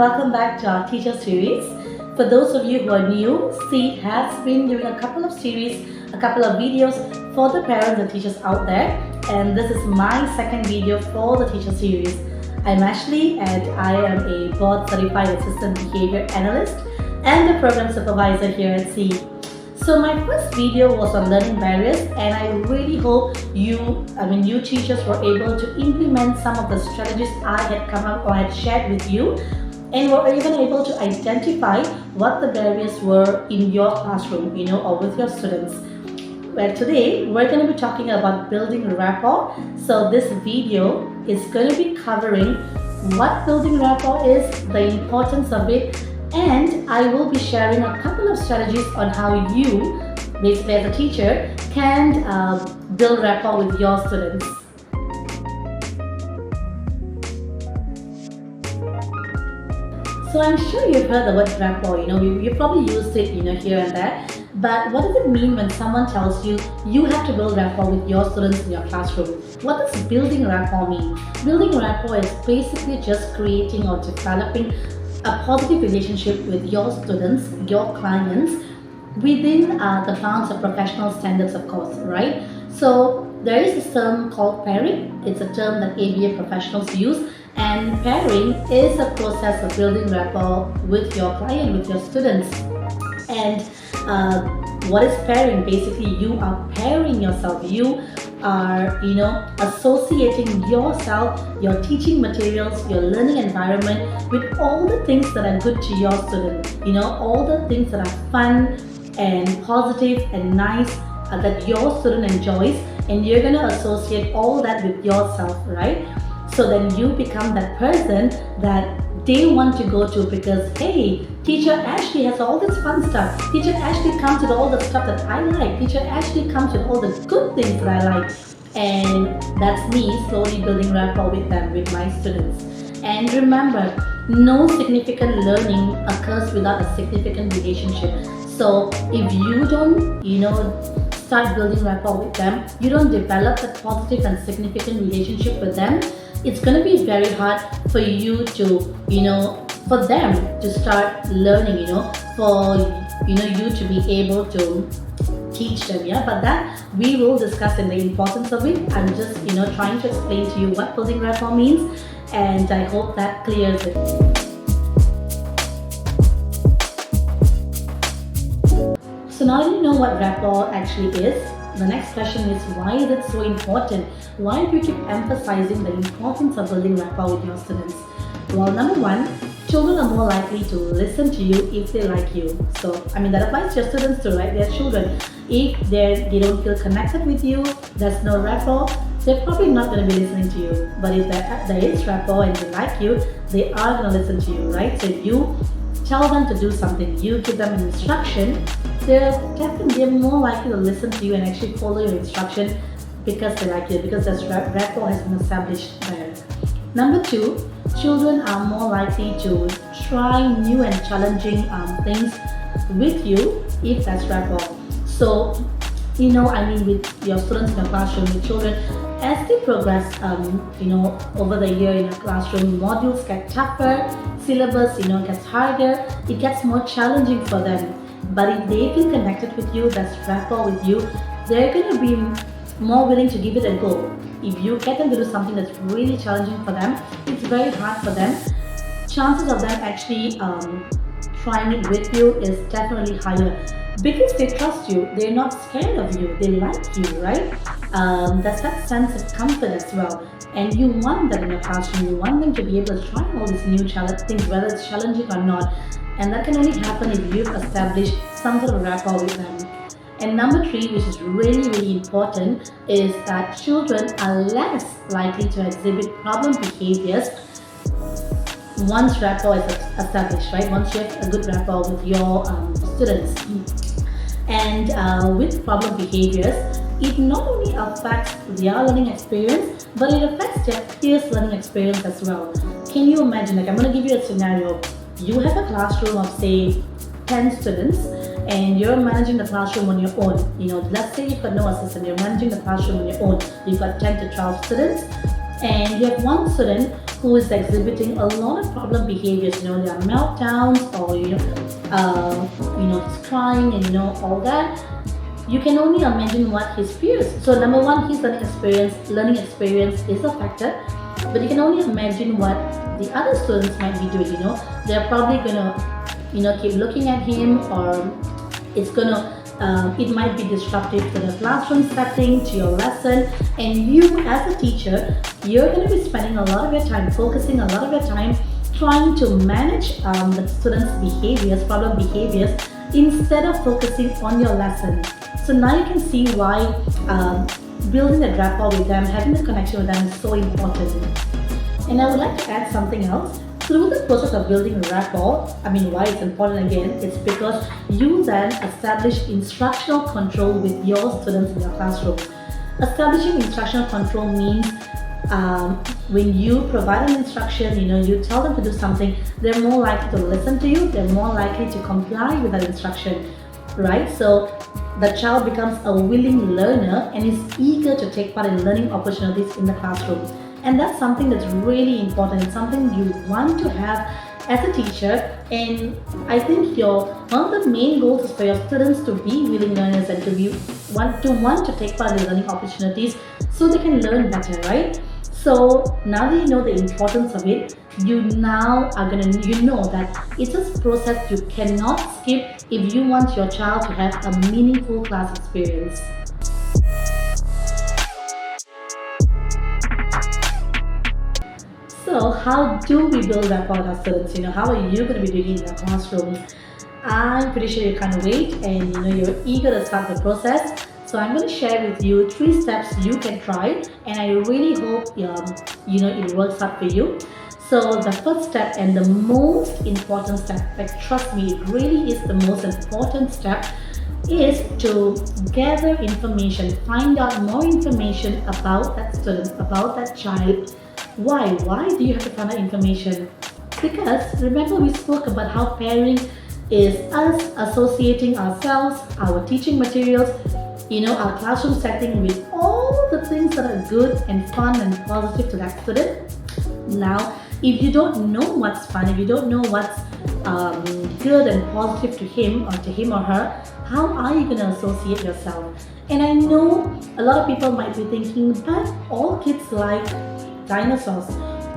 welcome back to our teacher series. For those of you who are new, SEED has been doing a couple of series, a couple of videos for the parents and teachers out there, and this is my second video for the teacher series. I'm Ashley and I am a board certified assistant behavior analyst and the program supervisor here at SEED. So my first video was on learning barriers, and I really hope you teachers were able to implement some of the strategies I had come up or had shared with you, and were even able to identify what the barriers were in your classroom, or with your students. Well, today we're going to be talking about building rapport. So this video is going to be covering what building rapport is, the importance of it, and I will be sharing a couple of strategies on how you, basically as a teacher, can build rapport with your students. So I'm sure you've heard the word rapport, you probably used it, here and there. But what does it mean when someone tells you you have to build rapport with your students in your classroom? What does building rapport mean? Building rapport is basically just creating or developing a positive relationship with your students, your clients, within the bounds of professional standards, of course, right? So there is this term called pairing. It's a term that ABA professionals use, and pairing is a process of building rapport with your client, with your students. And what is pairing? Basically, you are pairing yourself. You are, associating yourself, your teaching materials, your learning environment with all the things that are good to your student. All the things that are fun and positive and nice that your student enjoys, and you're going to associate all that with yourself, right? So then you become that person that they want to go to because, hey, Teacher Ashley has all this fun stuff. Teacher Ashley comes with all the stuff that I like. Teacher Ashley comes with all the good things that I like. And that's me slowly building rapport with them, with my students. And remember, no significant learning occurs without a significant relationship. So if you don't, start building rapport with them, you don't develop a positive and significant relationship with them, it's going to be very hard for you to, for them to start learning, for, you to be able to teach them, but that we will discuss in the importance of it. I'm just, trying to explain to you what building rapport means, and I hope that clears it. So now you know what rapport actually is. The next question is, why is it so important? Why do you keep emphasizing the importance of building rapport with your students? Well, number one, children are more likely to listen to you if they like you. So, that applies to your students too, right? They're children. If they don't feel connected with you, there's no rapport, they're probably not going to be listening to you. But if there is rapport and they like you, they are going to listen to you, right? So if you tell them to do something, you give them an instruction, they're more likely to listen to you and actually follow your instruction because they like you, because this rapport has been established there. Number two, children are more likely to try new and challenging things with you if that's rapport. So, with your students in the classroom, with children, as they progress, over the year in a classroom, modules get tougher, syllabus, gets harder, it gets more challenging for them. But if they feel connected with you, that's rapport with you, they're going to be more willing to give it a go. If you get them to do something that's really challenging for them, it's very hard for them, chances of them actually trying it with you is definitely higher. Because they trust you, they're not scared of you, they like you, right? There's that sense of comfort as well. And you want that in your classroom, you want them to be able to try all these new things, whether it's challenging or not. And that can only happen if you've established some sort of rapport with them. And number three, which is really, really important, is that children are less likely to exhibit problem behaviors once rapport is established, right? Once you have a good rapport with your students. And with problem behaviors, it not only affects their learning experience, but it affects their peers' learning experience as well. Can you imagine, I'm going to give you a scenario. You have a classroom of, say, 10 students, and you're managing the classroom on your own. Let's say you've got no assistant, you're managing the classroom on your own. You've got 10 to 12 students, and you have one student who is exhibiting a lot of problem behaviors, there are meltdowns, or he's crying, and all that. You can only imagine what his peers. So number one, his learning experience is a factor, but you can only imagine what the other students might be doing. They're probably gonna keep looking at him, or it might be disruptive to the classroom setting, to your lesson, and you as a teacher, you're going to be spending a lot of your time, focusing a lot of your time trying to manage the students' behaviors, problem behaviors, instead of focusing on your lesson. So now you can see why building a rapport with them, having a connection with them is so important. And I would like to add something else. Through the process of building rapport, why it's important again, it's because you then establish instructional control with your students in your classroom. Establishing instructional control means when you provide an instruction, you tell them to do something, they're more likely to listen to you, they're more likely to comply with that instruction, right? So the child becomes a willing learner and is eager to take part in learning opportunities in the classroom. And that's something that's really important. It's something you want to have as a teacher. And I think one of the main goals is for your students to be willing learners and to want to take part in learning opportunities so they can learn better, right? So now that you know the importance of it, you now are know that it's a process you cannot skip if you want your child to have a meaningful class experience. So how do we build rapport with our students? How are you going to be doing it in your classrooms? I'm pretty sure you can't wait, and you're eager to start the process. So I'm going to share with you 3 steps you can try, and I really hope it works out for you. So the first step, and the most important step, trust me, it really is the most important step, is to gather information, find out more information about that student, about that child. Why? Why do you have to find out information? Because remember, we spoke about how pairing is us associating ourselves, our teaching materials, our classroom setting with all the things that are good and fun and positive to that student. Now, if you don't know what's fun, if you don't know what's good and positive to him or her, how are you going to associate yourself? And I know a lot of people might be thinking, but all kids like dinosaurs,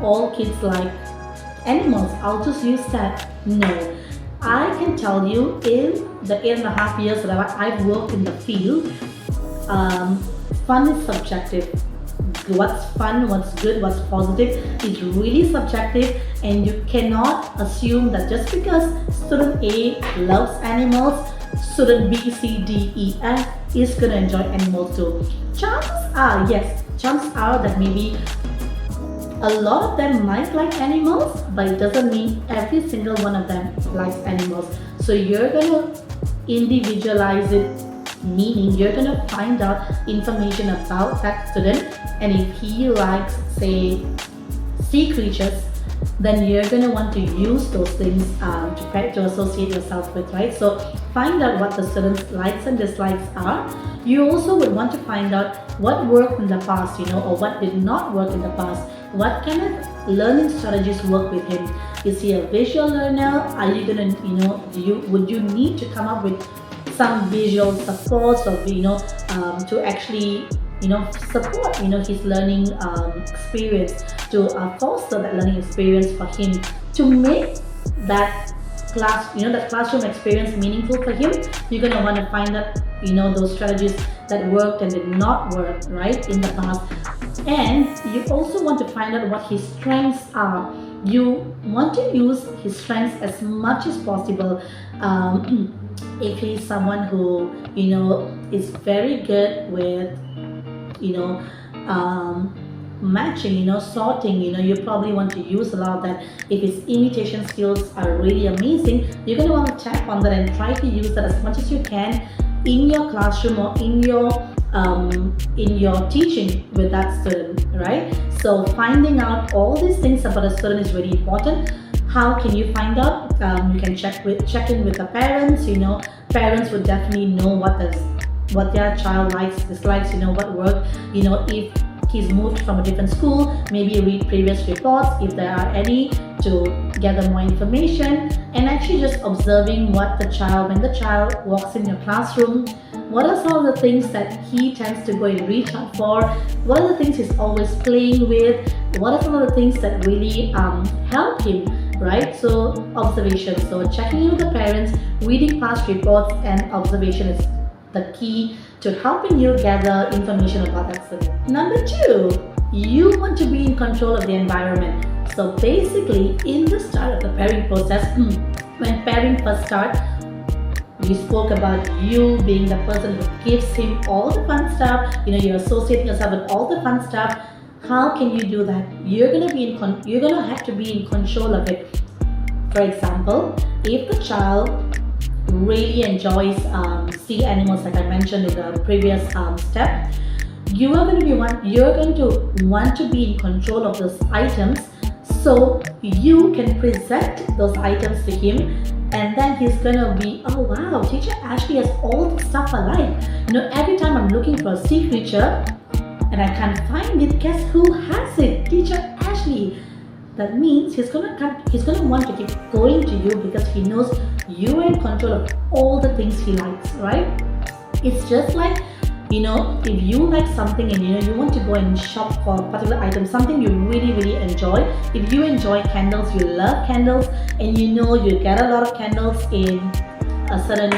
all kids like animals, I'll just use that. No, I can tell you, in the 8.5 years that I've worked in the field, fun is subjective. What's fun, what's good, what's positive is really subjective, and you cannot assume that just because student A loves animals, student B, C, D, E, F is going to enjoy animals too. Chances are that maybe a lot of them might like animals, but it doesn't mean every single one of them likes animals. So you're going to individualize it, meaning you're going to find out information about that student, and if he likes, say, sea creatures, then you're going to want to use those things to associate yourself with, right? So find out what the student's likes and dislikes are. You also would want to find out what worked in the past, or what did not work in the past. What kind of learning strategies work with him? Is he a visual learner? Are you gonna, would you need to come up with some visual supports, or to actually support his learning experience, to foster that learning experience for him, to make that that classroom experience meaningful for him? You're gonna want to find out those strategies that worked and did not work, right, in the past. And you also want to find out what his strengths are. You want to use his strengths as much as possible. If he's someone who is very good with matching, sorting, you probably want to use a lot of that. If his imitation skills are really amazing, you're going to want to tap on that and try to use that as much as you can in your classroom, or in your teaching with that student, right? So finding out all these things about a student is really important. How can you find out? You can check in with the parents. Parents would definitely know what their child likes, dislikes, what worked. If he's moved from a different school, maybe read previous reports if there are any, to gather more information, and actually just observing what the child, when the child walks in your classroom, what are some of the things that he tends to go and reach out for, what are the things he's always playing with, what are some of the things that really help him, right? So observation, so checking in with the parents, reading past reports, and observation is the key to helping you gather information about that student. Number 2, you want to be in control of the environment. So basically, in the start of the pairing process, when pairing first starts, we spoke about you being the person who gives him all the fun stuff. You're associating yourself with all the fun stuff. How can you do that? You're gonna have to be in control of it. For example, if the child really enjoys sea animals, like I mentioned in the previous step, you're going to want to be in control of those items, so you can present those items to him, and then he's gonna be, oh wow, teacher Ashley has all the stuff I like. Every time I'm looking for a sea creature and I can't find it, guess who has it? Teacher Ashley. That means he's gonna want to keep going to you because he knows you are in control of all the things he likes, right? It's just like, if you like something and you want to go and shop for a particular item, something you really, really enjoy. If you enjoy candles, you love candles, and you get a lot of candles in a certain,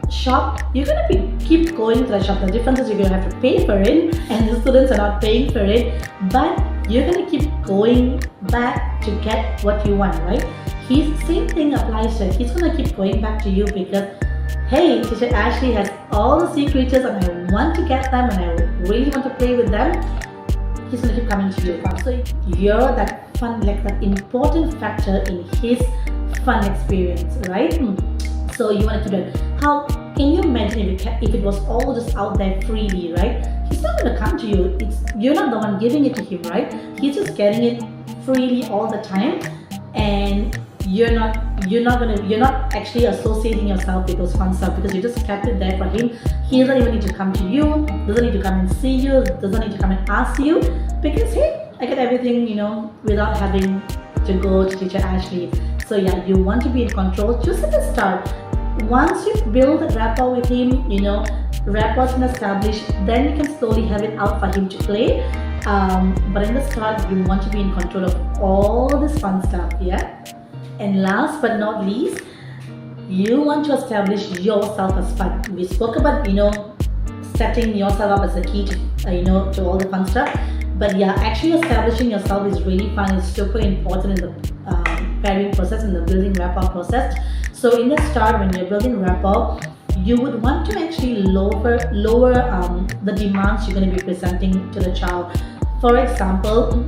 shop, you're gonna keep going to the shop. The difference is you're gonna have to pay for it, and the students are not paying for it, but you're gonna keep going back to get what you want, right? Same thing applies to it. He's gonna keep going back to you because, hey, teacher Ashley has all the sea creatures and I want to get them and I really want to play with them. He's gonna keep coming to you. So you're that fun, like that important factor in his fun experience, right? So you want to do that. How can you imagine if it was all just out there freely, right? He's not gonna come to you. You're not the one giving it to him, right? He's just getting it freely all the time, and you're not actually associating yourself with those fun stuff because you just kept it there for him. He doesn't even need to come to you, doesn't need to come and see you, doesn't need to come and ask you, because hey, I get everything, without having to go to teacher Ashley. So yeah, you want to be in control just at the start. Once you build a rapport with him, rapport's been established, then you can slowly have it out for him to play. But in the start, you want to be in control of all this fun stuff, yeah? And last but not least, you want to establish yourself as fun. We spoke about, setting yourself up as a key to, to all the fun stuff. But yeah, actually establishing yourself is really fun. It's super important in the pairing process, in the building rapport process. So in the start, when you're building rapport, you would want to actually lower the demands you're going to be presenting to the child. For example,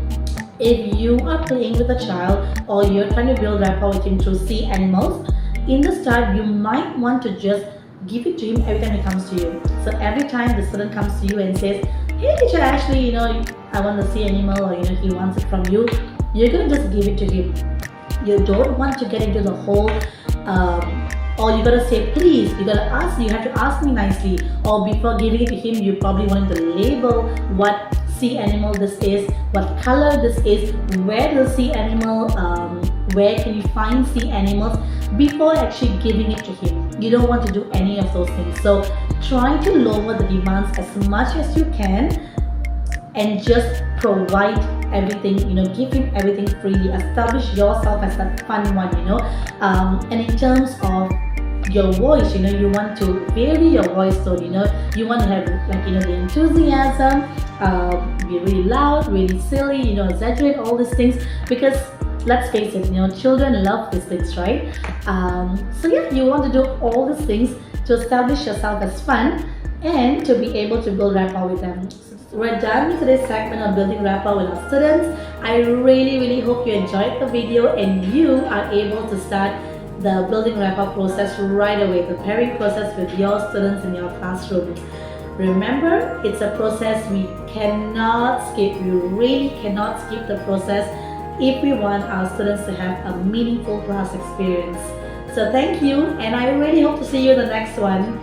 if you are playing with a child or you're trying to build rapport with him through sea animals, in the start you might want to just give it to him every time he comes to you. So every time the student comes to you and says, hey teacher Ashley, I want the sea animal, or he wants it from you, you're going to just give it to him. You don't want to get into the whole or you gotta say please, you have to ask me nicely, or before giving it to him you probably want to label what sea animal this is, what color this is, where the sea animal, where can you find sea animals, before actually giving it to him. You don't want to do any of those things. So try to lower the demands as much as you can and just provide everything, give him everything freely. Establish yourself as that fun one, and in terms of your voice, you want to vary your voice tone, you want to have the enthusiasm, be really loud, really silly, exaggerate all these things, because let's face it, children love these things, right? So yeah, you want to do all these things to establish yourself as fun and to be able to build rapport with them. We're done with today's segment on building rapport with our students. I really hope you enjoyed the video and you are able to start the building rapport process right away, the pairing process with your students in your classroom. Remember, it's a process we cannot skip. We really cannot skip the process if we want our students to have a meaningful class experience. So thank you, and I really hope to see you in the next one.